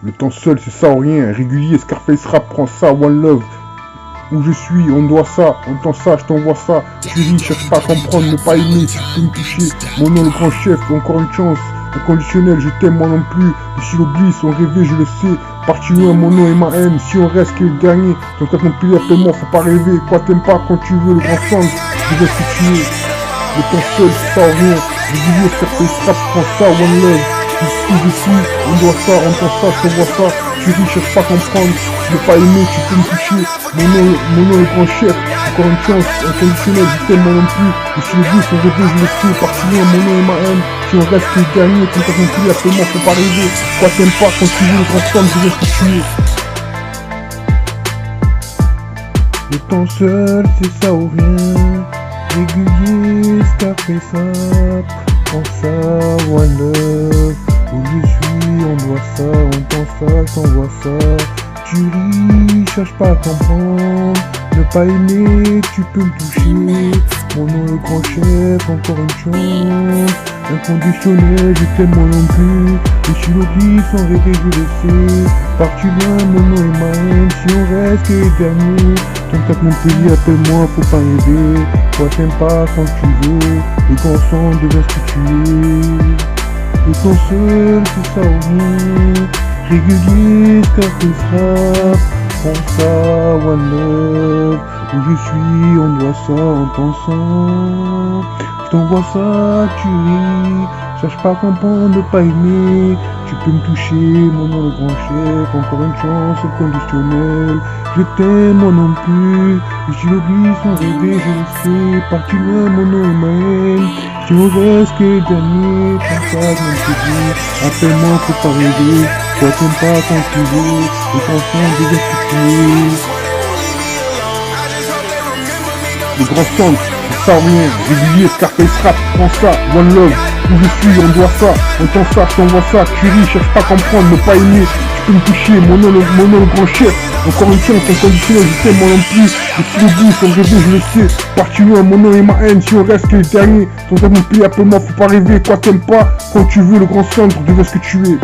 Le temps seul, c'est ça ou rien. Régulier, Scarface rap, prends ça, One Love. Où je suis, on doit ça, on entend ça, je t'envoie ça. Tu ris, cherche pas à comprendre, ne pas aimer, tu peux me toucher. Mon nom, le grand chef, encore une chance. Inconditionnel, je t'aime moi non plus. Les stylos glissent, on rêvait, je le sais. Parti loin, mon nom et ma haine. Si on reste que le dernier, ton tête mon pilier, appelle-moi, faut pas rêver. Quoi t'aimes pas quand tu veux, le grand sens, je vais ce que tu es. Le temps seul, c'est ça ou rien. Régulier, Scarface rap, prends ça, One Love. Où je suis, on doit ça, on entend ça, je t'envoie ça. Tu ris, cherche pas à comprendre, ne pas aimer, tu peux me toucher. Mon nom est grand chef, encore une chance, inconditionnel, je t'aime moi non plus. Je suis le but, son rêve, je le sais, parti loin, mon nom est ma haine. Si on reste que le dernier, quand t'as compris, appelle-moi, faut pas rêver. Quoi t'aimes pas, quand tu veux, le grand stand, je vais ce que tu es. Le temps seul, c'est ça ou rien. Régulier, Scarface rap, prends ça, One Love. Où je suis, on doit ça, on entend ça, j'envoie ça. Tu ris, cherche pas à comprendre, ne pas aimer, tu peux me toucher. Mon nom est grand chef, encore une chance. Inconditionnel, je t'aime moi non plus. Et tu l'oublies sans rêver, je le sais. Parti loin, mon nom est ma haine. Si on reste que les derniers, contact mon pays, appelle-moi, faut pas rêver. Toi t'aimes pas quand tu veux, le grand sang devient ce que tu es. Le temps seul, c'est ça ou rien. Régulier, Scarface rap, prends ça, One Love. Où je suis, on doit ça, on pense ça. Je t'envoie ça, tu ris. Cherche pas à comprendre, ne pas aimer. Tu peux me toucher, mon nom le grand chef. Encore une chance, inconditionnel. Je t'aime, moi non plus. Et si l'oublie sans rêver, je le sais. Parti loin, mon nom est ma haine. Si on reste que les derniers, prends ça, je m'en te dis. Appelle-moi, faut pas rêver. Toi t'aimes pas quand tu veux. Et ton sang devient ce que tu es. Le grand centre, c'est ça ou rien. Régulier, Scarface rap, prends ça, One Love. Où je suis, on doit ça, on entend ça, je t'envoie ça. Tu ris, cherche pas à comprendre, ne pas aimer. Tu peux me toucher, mon nom le grand chef. Encore une chance, inconditionnel, je t'aime moi non plus. Et si le bout, sans rêver, je le sais. Parti loin, mon nom et ma haine. Si on reste que les derniers, ton tête mon pays, appelle-moi, faut pas rêver. Quoi t'aimes pas, quand tu veux, le grand centre, deviens ce que tu es.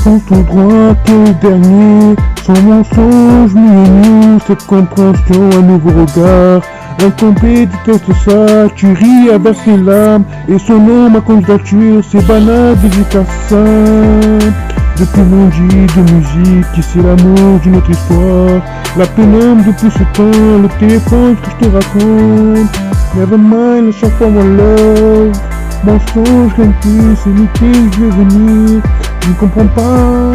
Sans ton droit, t'es dernier. Sans mensonge, nous, cette compréhension, un nouveau regard. Un tombé déteste ça, tu ris à verser l'âme. Et son nom, ma candidature, c'est banal, dédicace simple. Depuis mon dit de musique, ici l'amour d'une autre histoire. La pénombre depuis ce temps, le téléphone, ce que je te raconte. Never mind, à chaque fois one love. Mensonge, rien de plus, c'est nickel, je vais venir. Je ne comprends pas.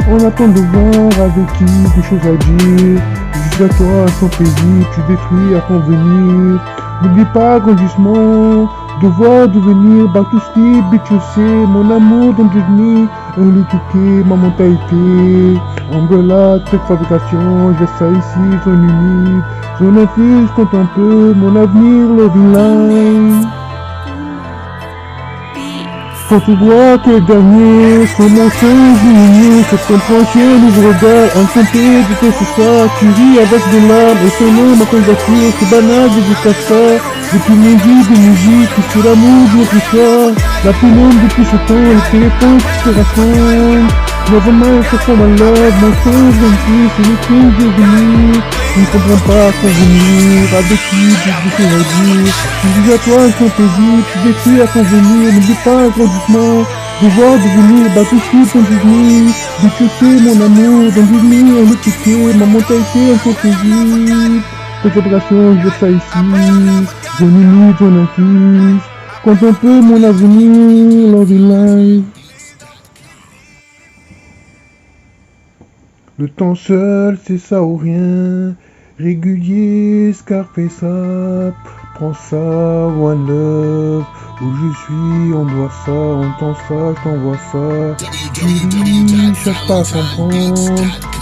On attend de voir avec qui des choses à dire. Juste à toi, sans paisible, tu détruis à convenir. N'oublie pas grandissement, devoir devenir back to sleep, bitch you sais, mon amour don't judge me, un éduqué, ma mentalité. Umbrella, tech fabrication, j'ai ça ici, zone humide. Zone infuse, compte un peu, mon avenir, loving line. Quand tu vois que le dernier, sans mensonge diminué, cette compréhension, nouveau regard, incompté, déteste ça, tu ris avec de l'âme, et son nom, ma candidature, c'est banal, dédicace ça, depuis mon vie de musique, c'est l'amour de notre histoire, la pénombre depuis ce temps, le téléphone qui se raconte, nevermind, c'est comme un love, mensonge, même plus, c'est le truc de venir, je ne comprends pas convenir, avec qui, des choses à dire, tu dis à toi, sans paisible, tu détruis à convenir, n'oublie pas un grandissement, devoir devenir, bah tout de suite, on dit, de tuer mon amour, d'en devenir, un étiquet, ma mentalité, un peu paisible, cette opération, je fais ici, zone humide, zone infuse, quand on peut mon avenir, love life. Le temps seul, c'est ça ou rien. Régulier, Scarface rap, prends ça, One Love. Où je suis, on doit ça, on entend ça, je t'envoie ça. Tu ris, cherche pas à comprendre,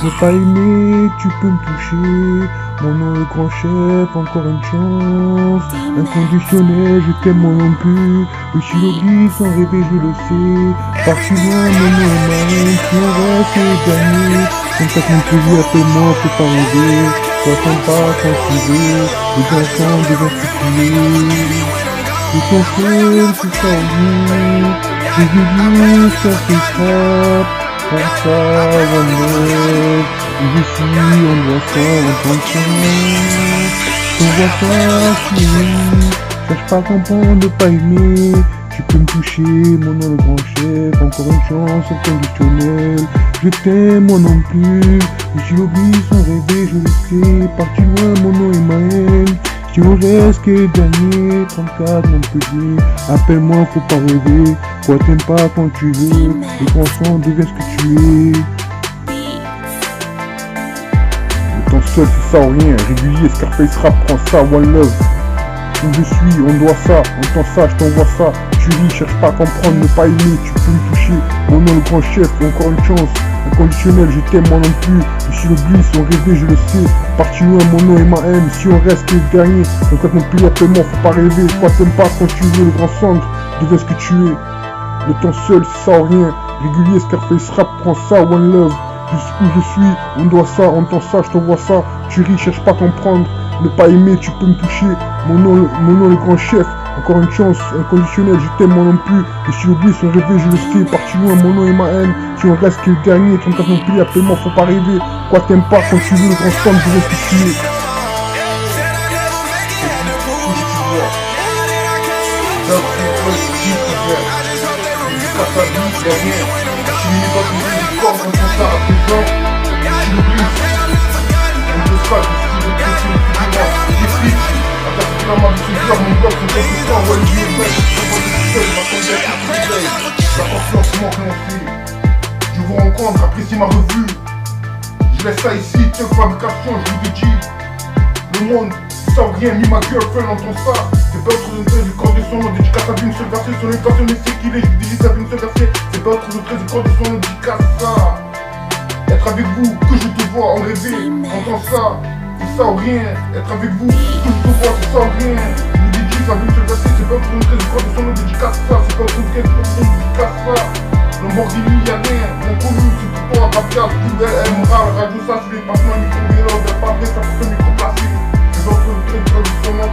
ne pas aimer, tu peux me toucher. Mon nom est grand chef, encore une chance. Inconditionnel, je t'aime moi non plus. Je suis l'oubli, sans rêver, je le sais. Parti loin, mon nom est ma haine. Si on reste les derniers, comme ça qu'on te dit, appelle-moi, faut pas rêver. Sois sympa quand tu veux, les enfants devant ce que tu es. Le ton seul, c'est ça, oui. Régulier, Scarface rap, pense à One Love. Je suis, on doit ça, on t'entend. On voit ça, chérie. Cherche pas à comprendre, ne pas aimer. Tu peux me toucher, mon nom le grand chef. Encore une chance inconditionnelle. Je t'aime, moi non plus. Et si l'oublie sans rêver, je le sais. Parti loin, mon nom est ma haine. Si on reste que les derniers, 34 Montpellier. Appelle-moi, faut pas rêver. Quoi t'aimes pas quand tu veux. Le grand sang devient ce que tu es. Le temps seul, c'est ça ou rien. Régulier, Scarface rap, prends ça, One Love. Où je suis, on doit ça, on t'en ça, je t'envoie ça. Tu ris, cherche pas à comprendre, ne pas aimer, tu peux me toucher. Mon nom le grand chef, encore une chance. Inconditionnel, je t'aime moi non plus. Je suis l'oubli, sans rêver, je le sais. Parti loin, mon nom est ma haine. Si on reste que le dernier, donc quand mon pilier appelle-moi, faut pas rêver. Toi t'aimes pas quand tu veux, le grand centre, deviens ce que tu es. Le temps seul, c'est ça ou rien. Régulier, Scarface rap, prends ça, One Love. Où je suis, on doit ça, on t'en ça, je t'envoie ça. Tu ris, cherche pas à comprendre. Ne pas aimer, tu peux me toucher. Mon nom le grand chef. Encore une chance, inconditionnel, je t'aime moi non plus. Et si j'oublie son rêver, je le sais. Parti loin, mon nom est ma haine. Si on reste que le dernier, 34 non plus, appelle-moi, faut pas rêver. Quoi t'aimes pas quand tu veux le grand stand, je veux ce que tu es. Je vous rencontre, appréciez ma revue. Je laisse ça ici, check fabrication, je vous dédie. Le monde, ça ou rien, ni ma girlfriend entend ça. C'est pas autre de 13 du corps de son nom, dédicace à vie, une seule verset, son éducation, mais c'est qu'il est, je vous dédie sa vie, une seule verset. C'est pas autre de 13 du corps de son nom, dédicace ça. Être avec vous, que je te vois en rêver, entends ça. C'est ça ou rien, être avec vous, que je te vois, c'est ça ou rien. Je vous dédie sa vie, une seule verset, c'est pas autre de 13 du corps de son nom, dédicace ça. C'est pas autre de 13 du corps de son nom, dédicace ça. Lamborghini, y'a rien, mon connu, c'est pour toi, Rapiat, Google, MRA, Radio ça, je vais passer un micro, vélo, pas vrai, ça fait un micro placé. Les autres trucs, justement.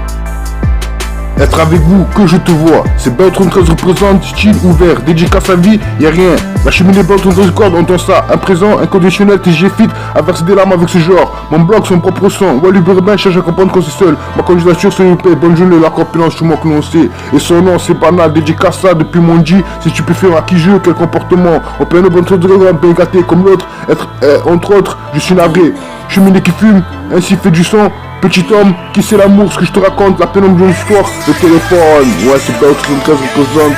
Être avec vous, que je te vois. C'est Beltron 13 représente, style ouvert, dédicace à vie, y'a rien. La cheminée Beltron 13 cordes, entend ça. Un présent, inconditionnel, TG Fit, a versé des larmes avec ce genre. Mon blog, son propre son. Walid Burbain cherche à comprendre quand c'est seul. Ma candidature, c'est une paix. Bonne journée, la compétence, tout le monde que l'on sait. Et son nom, c'est banal, dédicace ça depuis mon dit. Si tu peux faire à qui je, quel comportement. On peut une bonne chose de regard, bien gâté comme l'autre. Être, entre autres, je suis navré. Cheminée qui fume, ainsi fait du son. Petit homme, qui c'est l'amour, ce que je te raconte, la pénombre d'une histoire, le téléphone, ouais c'est pas autre chose représente,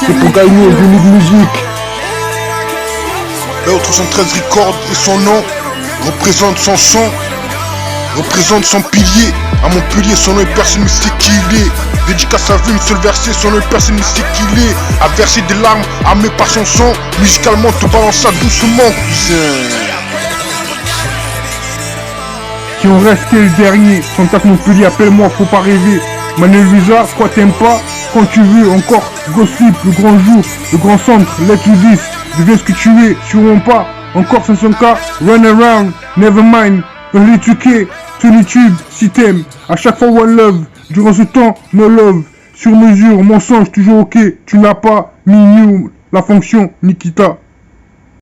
c'est pour gagner une musique. L'autre 73 record et son nom représente son son, représente son pilier. À Montpellier, son nom est personne ne sait qui il est. Dédicace à vie, une seule verset, son nom est personne ne sait qui il est. A verser des larmes, armé par son son, musicalement te balance ça doucement, cousin. Si on reste que le dernier, 34 Montpellier, appelle-moi, faut pas rêver. Manuel Visa, quoi t'aimes pas, quand tu veux, encore, gossip, le grand jour, le grand centre, let you this, deviens ce que tu es, sûrement pas, encore 500K, run around, never mind, early 2K, sur YouTube, si t'aimes, à chaque fois one love, durant ce temps, no love, sur mesure, mensonge, toujours ok, tu n'as pas, minimum, la fonction, Nikita.